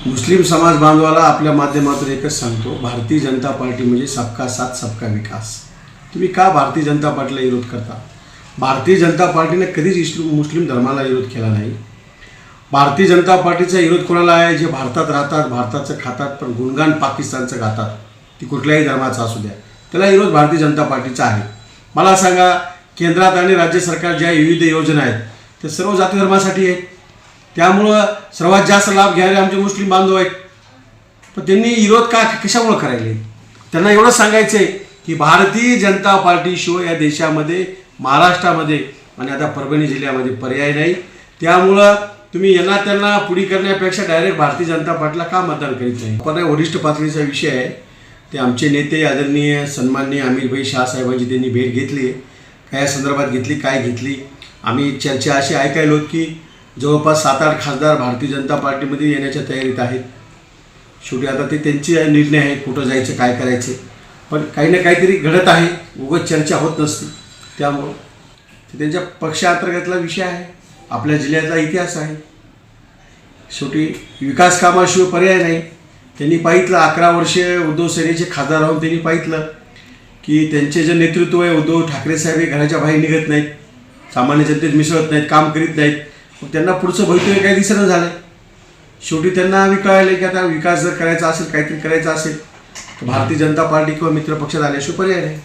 मुस्लिम समाज बांधवाला आपल्या माध्यमातून एकच सांगतो, भारतीय जनता पार्टी म्हणजे सबका साथ सबका विकास. तुम्ही का भारतीय जनता पार्टीला विरोध करता? भारतीय जनता पार्टीने कधीच मुस्लिम धर्माला विरोध केला नाही. भारतीय जनता पार्टीचा विरोध कोणाला आहे? जे भारतात राहतात, भारताचं खातात, पण गुणगान पाकिस्तानचं गातात, ती कुठल्याही धर्माचा असू द्या, त्याला विरोध भारतीय जनता पार्टीचा आहे. मला सांगा, केंद्रात आणि राज्य सरकार ज्या विविध योजना आहेत ते सर्व जाती धर्मासाठी आहेत. त्यामुळं सर्वात जास्त लाभ घ्यायला आमचे मुस्लिम बांधव आहेत. पण त्यांनी विरोध कशामुळे करायले? त्यांना एवढं सांगायचं आहे की भारतीय जनता पार्टीशिवाय या देशामध्ये, महाराष्ट्रामध्ये आणि आता परभणी जिल्ह्यामध्ये पर्याय नाही. त्यामुळं तुम्ही यांना त्यांना पुढी करण्यापेक्षा डायरेक्ट भारतीय जनता पार्टीला का मतदान करीत नाही? पण वरिष्ठ पातळीचा विषय आहे. ते आमचे नेते आदरणीय सन्माननीय अमित शाह साहेबांची त्यांनी भेट घेतली आहे. काय संदर्भात घेतली, काय घेतली? आम्ही चर्चा अशी ऐकायलो की जवळपास 7-8 खासदार भारतीय जनता पार्टीमध्ये येण्याच्या तयारीत आहेत. शेवटी आता ते त्यांचे निर्णय आहेत, कुठं जायचं, काय करायचं. पण काही ना काहीतरी घडत आहे, उगाच चर्चा होत नसते. त्यामुळं ते त्यांच्या पक्षांतर्गतला विषय आहे, आपल्या जिल्ह्यातला इतिहास आहे. शेवटी विकास कामाशिवाय पर्याय नाही. त्यांनी पाहितलं 11 वर्षे उद्धव सेनेचे खासदार राहून त्यांनी पाहितलं की त्यांचे जे नेतृत्व आहे, उद्धव ठाकरे साहेब हे घराच्या बाहेर निघत नाहीत, सामान्य जनतेत मिसळत नाहीत, काम करीत नाहीत. मग त्यांना पुढचं भवितव्य काही दिसणं झालं. शेवटी त्यांना आम्ही कळालं की आता विकास जर करायचा असेल, काहीतरी करायचं असेल तर भारतीय जनता पार्टी किंवा मित्रपक्षात आल्याशिवाय पर्याय नाही.